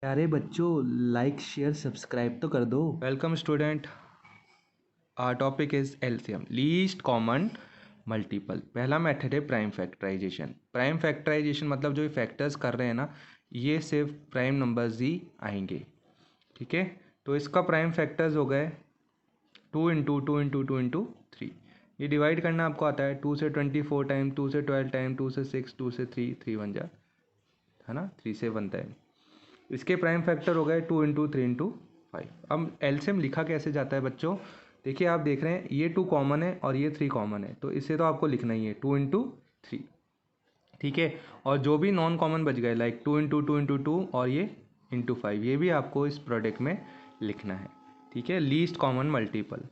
प्यारे बच्चों, like share subscribe तो कर दो। Welcome student. Our topic is LCM, least common multiple. पहला मेथड है प्राइम फैक्टराइजेशन। प्राइम फैक्टराइजेशन मतलब जो फैक्टर्स कर रहे हैं ना, ये सिर्फ प्राइम नंबर्स ही आएंगे। ठीक है, तो इसका प्राइम फैक्टर्स हो गए 2 × 2 × 2 × 2 × 3। ये डिवाइड करना आपको आता है। 2 से 24 टाइम, 2 से 12 टाइम, 2 से 6, 2 से 3, 3 1 जा, है ना, 3 से 1 टाइम। इसके प्राइम फैक्टर हो गए 2 × 3 × 5। अब एलसीएम लिखा कैसे जाता है बच्चों? देखिए, आप देख रहे हैं ये 2 कॉमन है और ये 3 कॉमन है, तो इसे तो आपको लिखना ही है 2 × 3। ठीक है, और जो भी नॉन कॉमन बच गए लाइक 2 × 2 × 2 और ये ×5, ये भी आपको इस प्रोडक्ट में लिखना है। ठीक है, लीस्ट कॉमन मल्टीपल।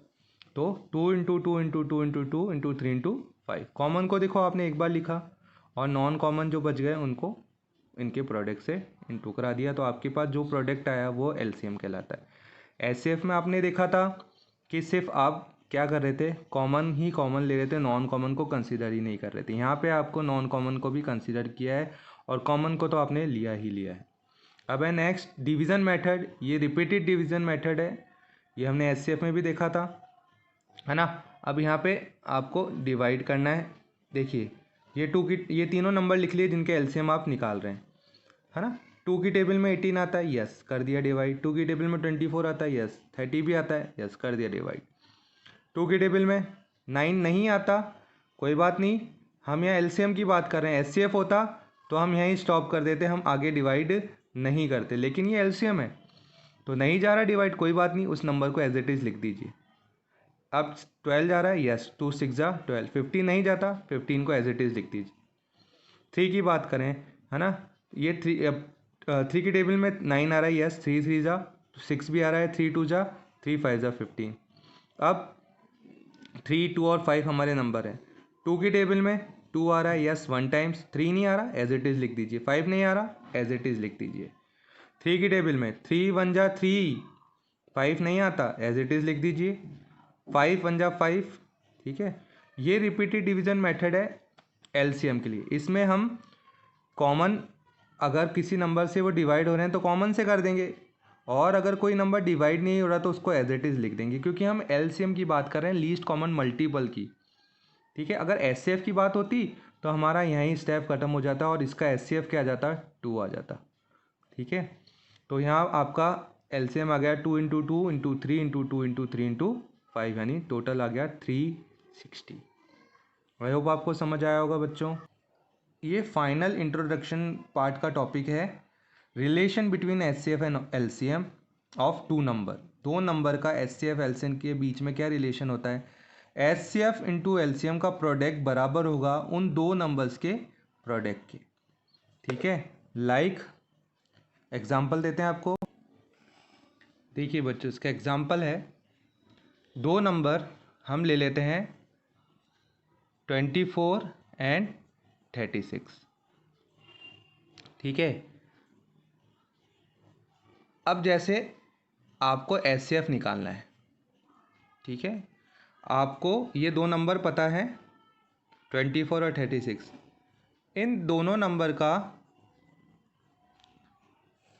तो 2 × 2 × 2 × 2 × 3 × 5। कॉमन को देखो आपने एक बार लिखा और नॉन कॉमन जो बच गए उनको इनके प्रोडक्ट से इंटू करा दिया, तो आपके पास जो प्रोडक्ट आया वो एलसीएम कहलाता है। एचसीएफ में आपने देखा था कि सिर्फ आप क्या कर रहे थे, कॉमन ही कॉमन ले रहे थे, नॉन कॉमन को कंसीडर ही नहीं कर रहे थे। यहाँ पे आपको नॉन कॉमन को भी कंसीडर किया है और कॉमन को तो आपने लिया ही लिया है। अब है नेक्स्ट डिवीज़न मेथड। ये रिपीटेड डिवीज़न मेथड है, ये हमने एचसीएफ में भी देखा था, है ना। अब यहाँ पे आपको डिवाइड करना है। देखिए, ये तीनों नंबर लिख लिए जिनके एलसीएम आप निकाल रहे हैं, है ना। 2 की टेबल में 18 आता है, यस कर दिया डिवाइड। 2 की टेबल में 24 आता है, यस। 30 भी आता है, यस कर दिया डिवाइड। 2 की टेबल में 9 नहीं आता, कोई बात नहीं, हम यहाँ एलसीएम की बात कर रहे हैं। एचसीएफ होता तो हम यहीं स्टॉप कर देते, हम आगे डिवाइड नहीं करते, लेकिन ये एलसीएम है तो नहीं जा रहा डिवाइड, कोई बात नहीं, उस नंबर को एज इट इज़ लिख दीजिए। अब 12 जा रहा है, यस, 2 6 जा 12। 15 नहीं जाता, 15 को एज इट इज़ लिख दीजिए। 3 की बात करें, है ना, ये 3 की टेबल में 9 आ रहा है, यस, 3 3 जा 6 भी आ रहा है, 3 2 जा 3 5 जा 15। अब 3 2 और 5 हमारे नंबर हैं। 2 की टेबल में 2 आ रहा है, यस, 1 टाइम्स। 3 नहीं आ रहा, एज इट इज़ लिख दीजिए। 5 नहीं आ रहा, एज इट इज़ लिख दीजिए। 3 की टेबल में 3 1 जा 3, 5 नहीं आता, एज इट इज़ लिख दीजिए। 5 1 जा 5। ठीक है, ये रिपीटेड डिवीजन मेथड है एलसीएम के लिए। इसमें हम कॉमन, अगर किसी नंबर से वो डिवाइड हो रहे हैं तो कॉमन से कर देंगे, और अगर कोई नंबर डिवाइड नहीं हो रहा तो उसको एज इट इज़ लिख देंगे, क्योंकि हम एलसीएम की बात कर रहे हैं, लीस्ट कॉमन मल्टीपल की। ठीक है, अगर एचसीएफ की बात होती तो हमारा यहीं स्टेप खत्म हो जाता और इसका एचसीएफ क्या आ जाता, 2 आ जाता। ठीक है, तो यहाँ आपका एलसीएम आ गया 2 × 2 × 3 × 2 × 3 × 5, यानी टोटल आ गया 360। आई होप आपको समझ आया होगा बच्चों। ये फाइनल इंट्रोडक्शन पार्ट का टॉपिक है, relation between HCF and LCM of two number. दो नंबर का एचसीएफ एलसीएम के बीच में क्या रिलेशन होता है? एचसीएफ इंटू एलसीएम का प्रोडक्ट बराबर होगा उन दो नंबर्स के प्रोडक्ट के। ठीक है, लाइक एग्जाम्पल देते हैं आपको। देखिए बच्चों, इसका एग्जाम्पल है, दो नंबर हम ले लेते हैं 24 एंड 36। ठीक है, अब जैसे आपको एचसीएफ निकालना है, ठीक है, आपको ये दो नंबर पता है 24 और 36। इन दोनों नंबर का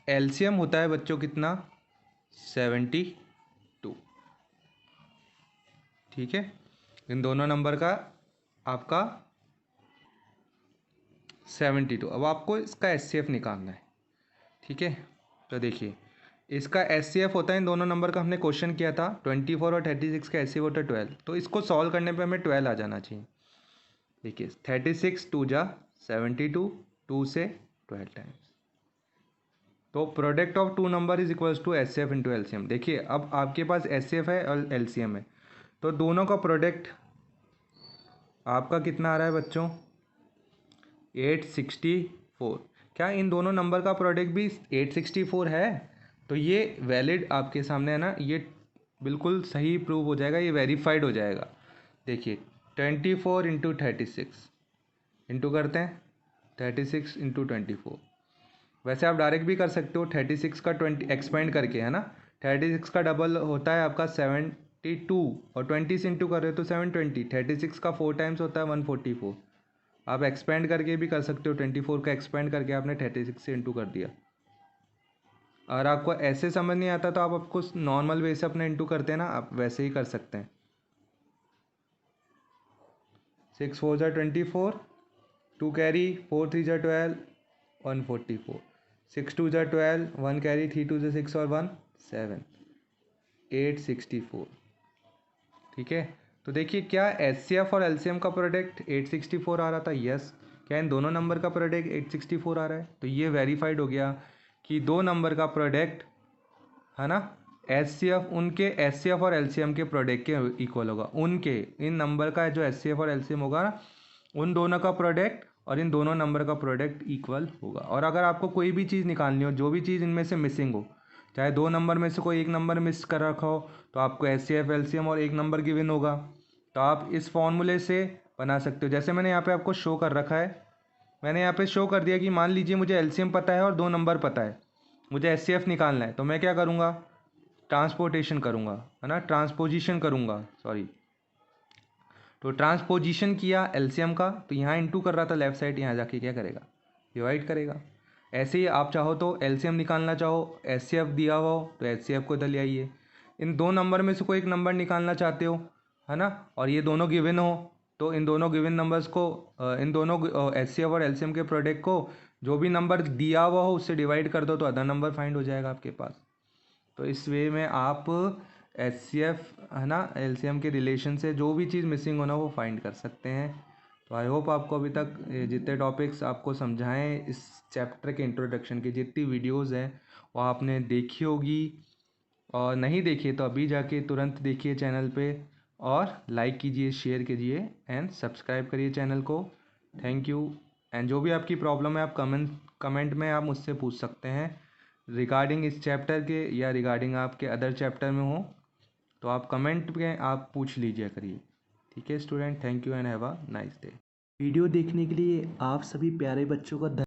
एलसीएम होता है बच्चों कितना, 72। ठीक है, इन दोनों नंबर का आपका 72। अब आपको इसका एचसीएफ निकालना है। ठीक है, तो देखिए, इसका एचसीएफ होता है, इन दोनों नंबर का हमने क्वेश्चन किया था, 24 और 36 का एचसीएफ होता है 12। तो इसको सॉल्व करने पे हमें 12 आ जाना चाहिए। देखिए, 36 2 जा 72, 2 से 12 टाइम्स, तो product of two number is equals to HCF into LCM. देखिए, अब आपके पास एचसीएफ है और एलसीएम है, तो दोनों का प्रोडक्ट आपका कितना आ रहा है बच्चों, 864। क्या इन दोनों नंबर का प्रोडक्ट भी 864 है? तो ये वैलिड आपके सामने है ना, ये बिल्कुल सही प्रूव हो जाएगा, ये वेरीफाइड हो जाएगा। देखिए, 24 इंटू 36 इंटू करते हैं, 36 इंटू 24। वैसे आप डायरेक्ट भी कर सकते हो, 36 का 20 एक्सपेंड करके, है ना। 36 का डबल होता है आपका 72, और 20 से इंटू कर रहे हो तो 720। 36 का 4 टाइम्स होता है 144। आप एक्सपेंड करके भी कर सकते हो, 24 का एक्सपेंड करके आपने 36 से इंटू कर दिया। अगर आपको ऐसे समझ नहीं आता तो आप आपको नॉर्मल वे से अपने इंटू करते हैं ना, आप वैसे ही कर सकते हैं। 6 4 जा 24, 2 कैरी, 4 3 जा 12, 144, 6 2 जा 12, 1 कैरी, 3 2 जा 6 और 1 7, 864। ठीक है, तो देखिए क्या एचसीएफ और एलसीएम का प्रोडक्ट 864 आ रहा था। यस, क्या इन दोनों नंबर का प्रोडक्ट 864 आ रहा है? तो ये वेरीफाइड हो गया कि दो नंबर का प्रोडक्ट है ना, एचसीएफ उनके एचसीएफ और एलसीएम के प्रोडक्ट के इक्वल होगा। उनके इन नंबर का जो एचसीएफ और एलसीएम होगा ना, उन दोनों का प्रोडक्ट और इन दोनों नंबर का प्रोडक्ट इक्वल होगा। और अगर आपको कोई भी चीज़ निकालनी हो, जो भी चीज़ इनमें से मिसिंग हो, चाहे दो नंबर में से कोई एक नंबर मिस कर रखा हो, तो आपको एचसीएफ एलसीएम और एक नंबर गिवन होगा, तो आप इस फॉर्मूले से बना सकते हो। जैसे मैंने यहाँ पे आपको शो कर रखा है, मैंने यहाँ पे शो कर दिया कि मान लीजिए मुझे एलसीएम पता है और दो नंबर पता है, मुझे एचसीएफ निकालना है, तो मैं क्या करूँगा, ट्रांसपोर्टेशन करूँगा, है ना, ट्रांसपोजिशन करूँगा, सॉरी। तो ट्रांसपोजिशन किया एलसीएम का, तो यहाँ इंटू कर रहा था लेफ्ट साइड, यहाँ जाके क्या करेगा, डिवाइड करेगा। ऐसे ही आप चाहो तो एलसीएम निकालना चाहो, एचसीएफ दिया हुआ हो तो एचसीएफ को इधर ले आइए। इन दो नंबर में से कोई एक नंबर निकालना चाहते हो, है ना, और ये दोनों गिवन हो, तो इन दोनों गिवन नंबर्स को इन दोनों एचसीएफ और एलसीएम के प्रोडक्ट को जो भी नंबर दिया हुआ हो उससे डिवाइड कर दो, तो अदर नंबर फाइंड हो जाएगा आपके पास। तो इस वे में आप एचसीएफ, है ना, एलसीएम के रिलेशन से जो भी चीज़ मिसिंग होना वो फाइंड कर सकते हैं। तो आई होप आपको अभी तक जितने टॉपिक्स आपको समझाएं इस चैप्टर के इंट्रोडक्शन की जितनी वीडियोस हैं वो आपने देखी होगी, और नहीं देखी तो अभी जाके तुरंत देखिए चैनल पे, और लाइक कीजिए, शेयर कीजिए एंड सब्सक्राइब करिए चैनल को। Thank you. एंड जो भी आपकी प्रॉब्लम है आप कमेंट में आप मुझसे पूछ सकते हैं रिगार्डिंग इस चैप्टर के, या रिगार्डिंग आपके अदर चैप्टर में हो, तो आप कमेंट में आप पूछ लीजिए करिए। ठीक है student, thank you and have a nice day. Video देखने के लिए आप सभी प्यारे बच्चों का